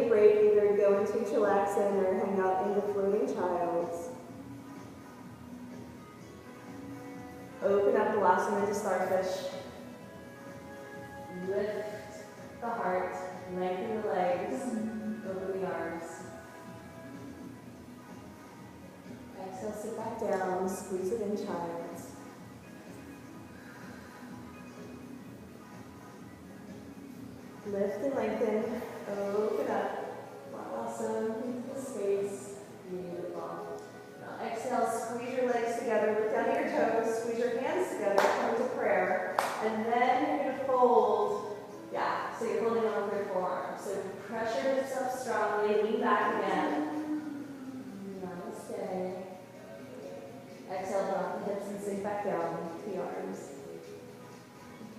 a break, either go into chillaxing or hang out in the floating child's. Open up, blossom into starfish. Lift the heart, lengthen the legs, open the arms. Exhale, sit back down, squeeze it in child's. Lift and lengthen, open up, blossom into the space. Beautiful. Now exhale, squeeze your legs together, look down at your toes, squeeze your hands together, come to prayer, and then you're going to fold. Yeah, so you're holding on with your forearms. So pressure this up strongly, lean back again. Namaste. Exhale, drop the hips and sink back down to the arms.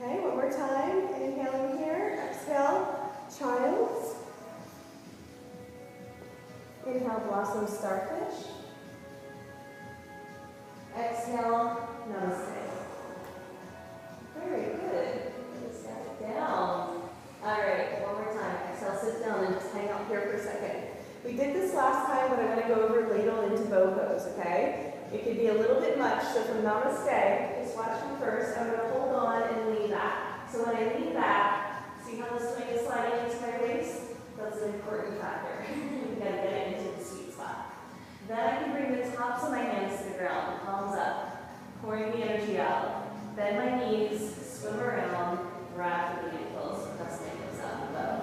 Okay, one more time. Inhaling here. Exhale, child's. Inhale, blossom, starfish. Exhale, namaste. Very good. Just got it down. All right, one more time. Exhale, sit down and just hang out here for a second. We did this last time, but I'm going to go over ladle into bow pose, okay? It could be a little bit much, so from namaste, just watch me first. I'm going to hold on and lean back. So when I lean back, see how the swing is sliding into my waist? That's an important factor. You got to get it into the sweet spot. Then I can bring the tops of my hands to the ground, palms up, pouring the energy out. Bend my knees, swim around, grab for the ankles, press the ankles out and bow.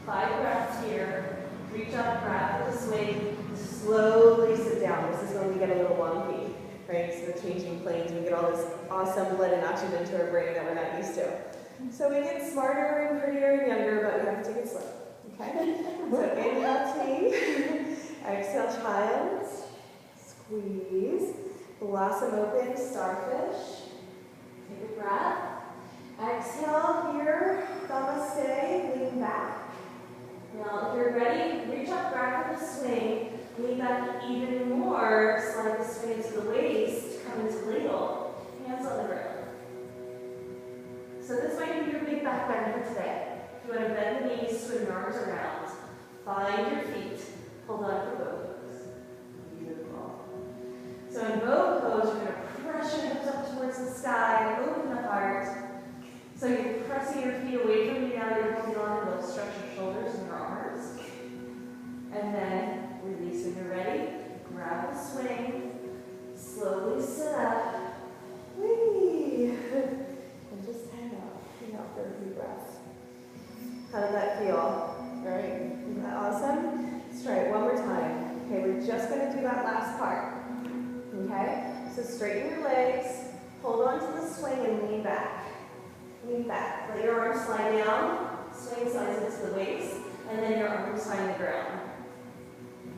5 breaths here. Reach up, grab for the swing, slowly sit down. This is when we get a little wonky, right? So we're changing planes, we get all this awesome blood and oxygen to our brain that we're not used to. So we get smarter and prettier and younger, but we have to take it slow, okay? So inhale, T. Exhale, child. Squeeze. Blossom open, starfish. Take a breath. Exhale here, namaste, lean back. Now, if you're ready, reach up, grab for the swing, lean back even more, slide the swing into the waist, come into ladle, hands on the ground. So this might be your big back bend for today. If you want to bend the knees, swing your arms around, find your feet, hold on for bow pose. Beautiful. So in bow pose, you're going to press your hips up towards the sky, open the heart. So you're pressing your feet away from you now, you're holding on, and you'll stretch your shoulders and your arms. And then release when you're ready. Grab the swing, slowly sit up. Whee! And just hang out for a few breaths. How did that feel? All right, isn't that awesome? Let's try it one more time. Okay, we're just going to do that last part. Okay, so straighten your legs, hold on to the swing and lean back. Lean back. Let your arms slide down, swing slides into the waist, and then your arms find the ground.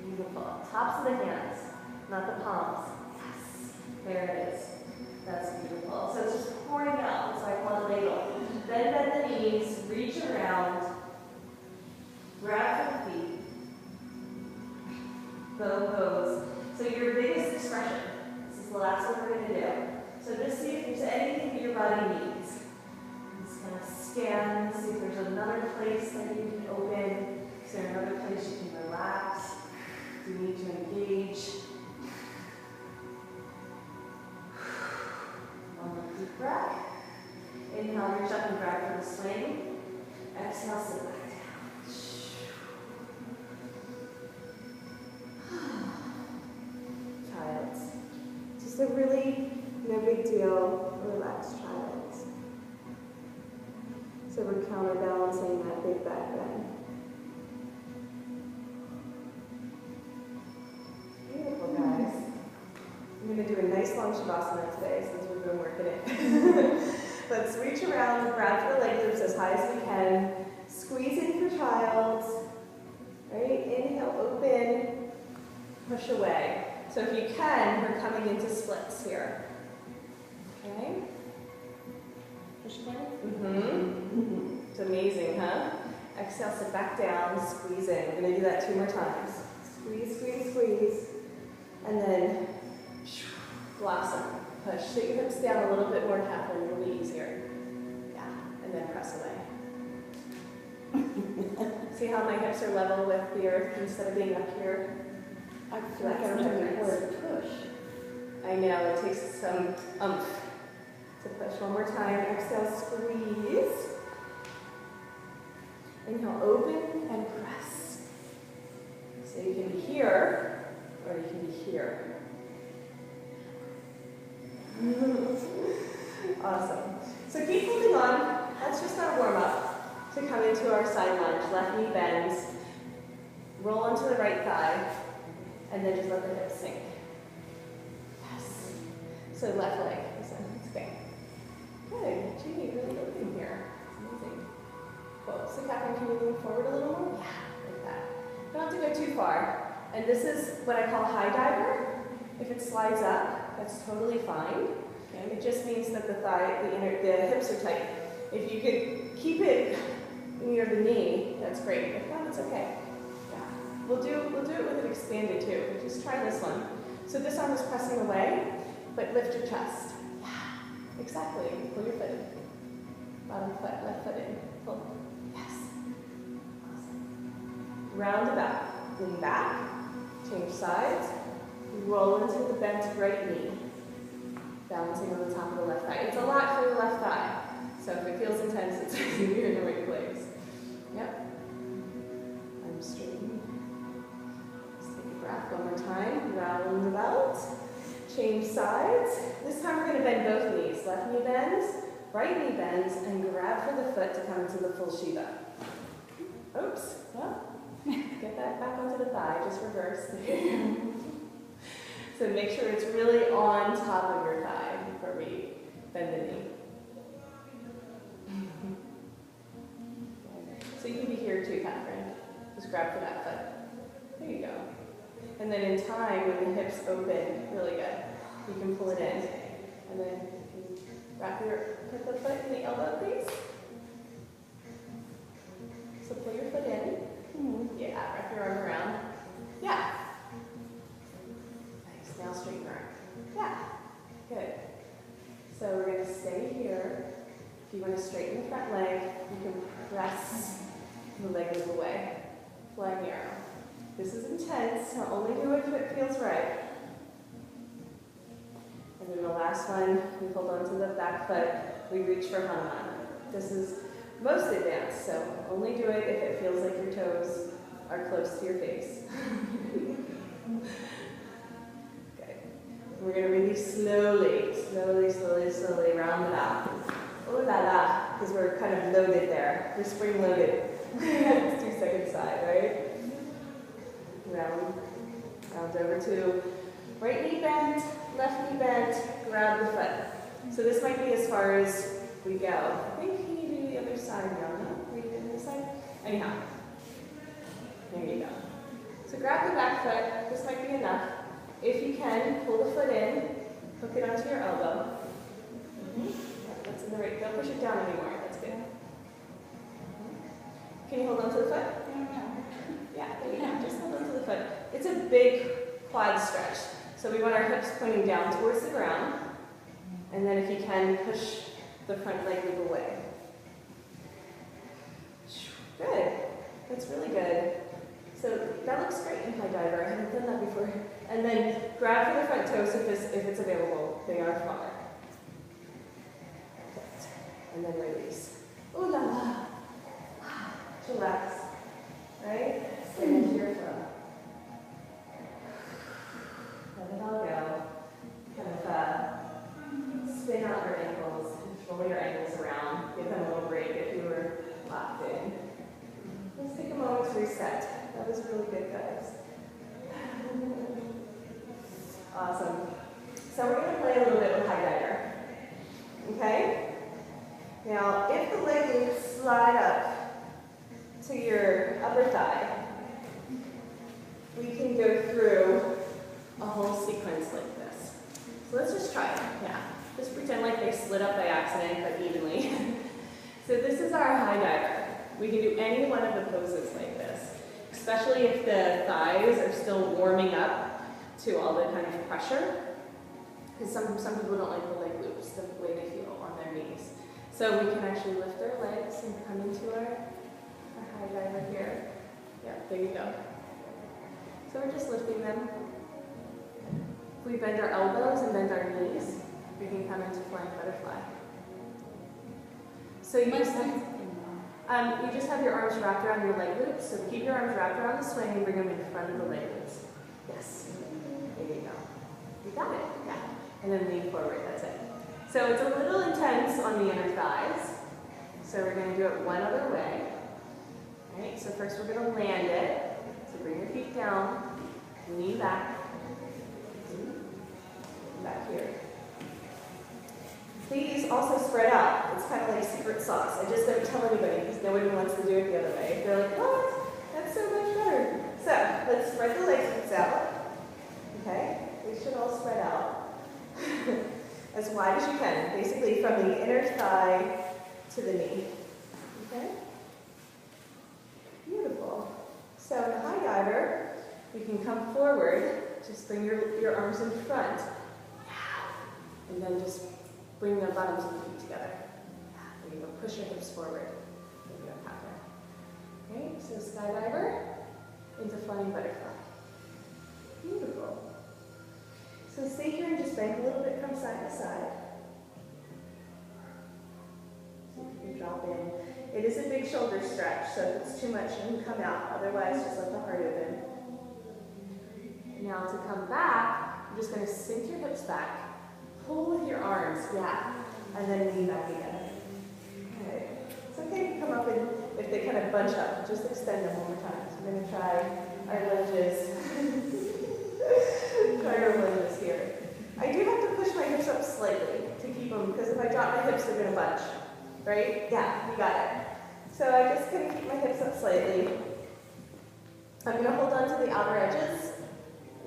Beautiful. Tops of the hands, not the palms. Yes. There it is. That's beautiful. So it's just pouring out. That's why I call it ladle. Then bend the knees, reach around, grab for the feet, bow pose. So your biggest expression. This is the last one we're going to do. So just see if there's anything that your body needs. Just kind of scan, see if there's another place that you can open. Is there another place you can relax? Do you need to engage? One more deep breath. Inhale, reach up and grab for the swing. Exhale, sit back down. Child. Just a really no big deal, relaxed child. So we're counterbalancing that big back bend. Beautiful, guys. I'm going to do a nice long shavasana today since we've been working it. Let's reach around, grab for the leg loops as high as we can. Squeeze in for child. Right? Inhale, open, push away. So if you can, we're coming into splits here. Okay? Push away. It's amazing, huh? Exhale, sit back down, squeeze in. We're going to do that 2 more times. Squeeze, squeeze, squeeze. And then blossom. Push. Sit your hips down a little bit more, Catherine. It'll be easier. Yeah. And then press away. See how my hips are level with the earth instead of being up here? I feel like I don't have any more to push. I know, it takes some oomph to push. One more time. Exhale, squeeze. Inhale, open and press. So you can be here, or you can be here. Awesome. So keep holding on. That's just our warm-up to come into our side lunge. Left knee bends. Roll onto the right thigh. And then just let the hips sink. Yes. So left leg. It's okay. Good. Gee, really open here. Amazing. Cool. So Catherine, can you lean forward a little more? Yeah, like that. Don't have to go too far. And this is what I call high diver. If it slides up, that's totally fine. Okay. It just means that the hips are tight. If you could keep it near the knee, that's great. If not, it's okay. Yeah. We'll do it with it expanded too. But just try this one. So this arm is pressing away, but lift your chest. Yeah. Exactly. Pull your foot in. Bottom foot, left foot in. Pull. Yes. Awesome. Round about. Lean back. Change sides. Roll into the bent right knee. Balancing on the top of the left thigh. It's a lot for the left thigh. So if it feels intense, it's you're in the right place. Yep. I'm straighten. Let's take a breath one more time. Round about. Change sides. This time we're going to bend both knees. Left knee bends, right knee bends, and grab for the foot to come into the full Shiva. Oops. Well, get that back onto the thigh. Just reverse. So make sure it's really on top of your thigh before we bend the knee. So you can be here too, Catherine. Just grab for that foot. There you go. And then in time, when the hips open, really good, you can pull it in. And then put the foot in the elbow, please. So pull your foot in. Yeah, wrap your arm around. Yeah. Now straighten arm. Yeah, good. So we're going to stay here. If you want to straighten the front leg, you can press the leg move away. Flying arrow. This is intense, so only do it if it feels right. And then the last one, we hold on to the back foot, we reach for Hanuman. This is most advanced, so only do it if it feels like your toes are close to your face. We're going to release slowly, round it out. Oh la la, because we're kind of loaded there. We're spring loaded. Let's do second side, right? Round over to right knee bent, left knee bent, grab the foot. So this might be as far as we go. I think can you do the other side now? No? Are you doing the other side? Anyhow. There you go. So grab the back foot. This might be enough. If you can, pull the foot in, hook it onto your elbow. That's in the right. Don't push it down anymore. That's good. Can you hold on to the foot? Yeah, there you go. Just hold on to the foot. It's a big quad stretch. So we want our hips pointing down towards the ground. And then if you can, push the front leg move away. Good. That's really good. So that looks great in high diver. I haven't done that before. And then grab for the front toes if it's available. They are far. And then release. Ooh la la. Relax. Right? Stand into your throat. Let it all go. Kind of spin out your ankles. Roll your ankles around. Give them a little break if you were locked in. Let's take a moment to reset. That was really good, guys. Awesome. So we're going to play a little bit with high diver. Okay? Now, if the leg loops slide up to your upper thigh, we can go through a whole sequence like this. So let's just try it. Yeah. Just pretend like they slid up by accident, but evenly. So this is our high diver. We can do any one of the poses like this, especially if the thighs are still warming up to all the kind of pressure, because some people don't like the leg loops, the way they feel on their knees. So we can actually lift our legs and come into our Our high diver here. Yeah, there you go. So we're just lifting them. If we bend our elbows and bend our knees, we can come into flying butterfly. So you just have your arms wrapped around your leg loops. So keep your arms wrapped around the swing and bring them in front of the leg loops. Yes. There you go. You got it. Yeah. And then lean forward. That's it. So it's a little intense on the inner thighs. So we're going to do it one other way. All right. So first we're going to land it. So bring your feet down, lean back, back here. Please also spread out. It's kind of like secret sauce. I just don't tell anybody because nobody wants to do it the other way. They're like, what? That's so much better. So let's spread the legs out. Okay? They should all spread out as wide as you can. Basically from the inner thigh to the knee. Okay? Beautiful. So in the high diver, you can come forward. Just bring your arms in front. And then just bring the bottoms of the feet together. There you go. Push your hips forward. There you go. Okay, so skydiver into flying butterfly. Beautiful. So stay here and just bend a little bit from side to side. So you can drop in. It is a big shoulder stretch, so if it's too much, you can come out. Otherwise, just let the heart open. Now to come back, you're just going to sink your hips back. Pull with your arms, yeah, and then lean back again. Okay. It's okay to come up and if they kind of bunch up, just extend them one more time. So we're going to try our lunges. Try our lunges here. I do have to push my hips up slightly to keep them, because if I drop my hips, they're going to bunch. Right? Yeah, you got it. So I'm just going to keep my hips up slightly. I'm going to hold on to the outer edges.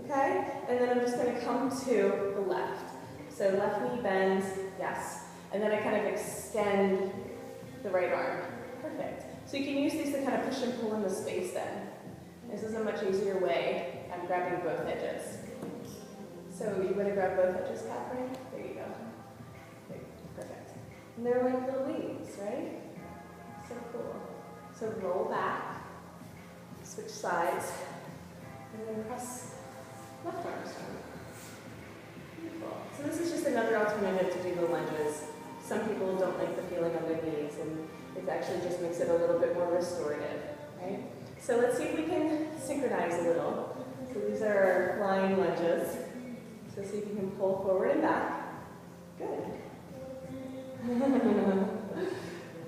Okay? And then I'm just going to come to the left. So left knee bends, yes. And then I kind of extend the right arm. Perfect. So you can use these to kind of push and pull in the space then. This is a much easier way. I'm grabbing both edges. So you want to grab both edges, Catherine? There you go. Okay, perfect. And they're like little wings, right? So cool. So roll back, switch sides, and then press left arm strong. Beautiful. So this is just another alternative to do the lunges. Some people don't like the feeling on their knees, and it actually just makes it a little bit more restorative, right? So let's see if we can synchronize a little. So these are our flying lunges. So see if you can pull forward and back. Good.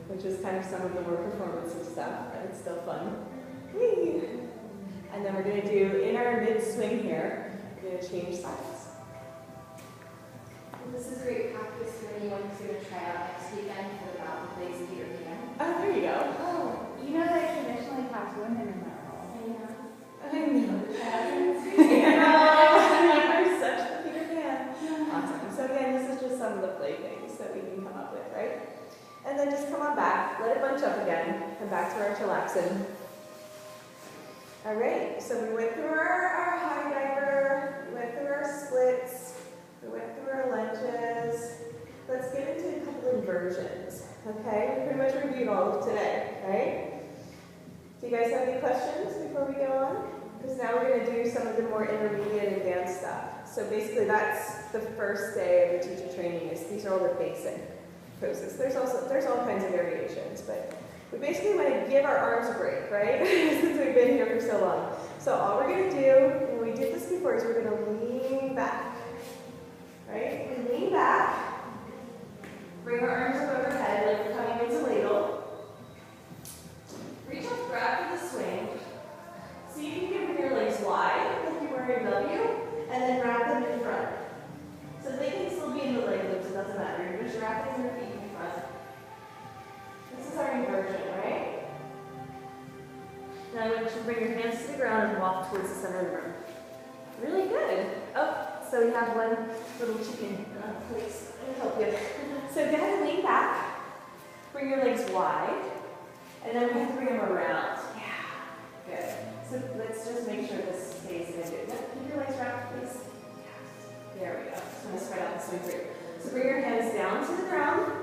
Which is kind of some of the more performance stuff, but it's still fun. Whee! And then we're going to do, in our mid-swing here, we're going to change sides. This is great practice for anyone who's going to try out next weekend for the mountain place Peter Pan. Oh, there you go. Oh, you know that traditionally cast women in that role. I know. I know. You're such the Peter Pan. Awesome. So again, this is just some of the playthings that we can come up with, right? And then just come on back, let it bunch up again, and back to our chillaxin. All right, so we went through our high diver, we went through our splits, we went through our lunges. Let's get into a couple inversions, okay? We pretty much reviewed all of today, right? Do you guys have any questions before we go on? Because now we're going to do some of the more intermediate and advanced stuff. So basically that's the first day of the teacher training. These are all the basic poses. There's all kinds of variations, but we basically want to give our arms a break, right? Since we've been here for so long. So all we're going to do, and we did this before, is we're going to lean back, right? We lean back, bring our arms up overhead like we're coming into ladle. Reach up, grab for the swing. See if you can bring your legs wide, like you're wearing a W, and then wrap them in front. So they can still be in the leg loops, it doesn't matter. You're just wrapping your feet in front. This is our inversion, right? Now I want you to bring your hands to the ground and walk towards the center of the room. Really good. Oh, so we have one little chicken place. Let me help you. So go ahead and lean back. Bring your legs wide. And then we have to bring them around. Yeah. Good. So let's just make sure this stays in. Keep your legs wrapped, please. Yes. There we go. So I'm going to spread out the swing through. So bring your hands down to the ground.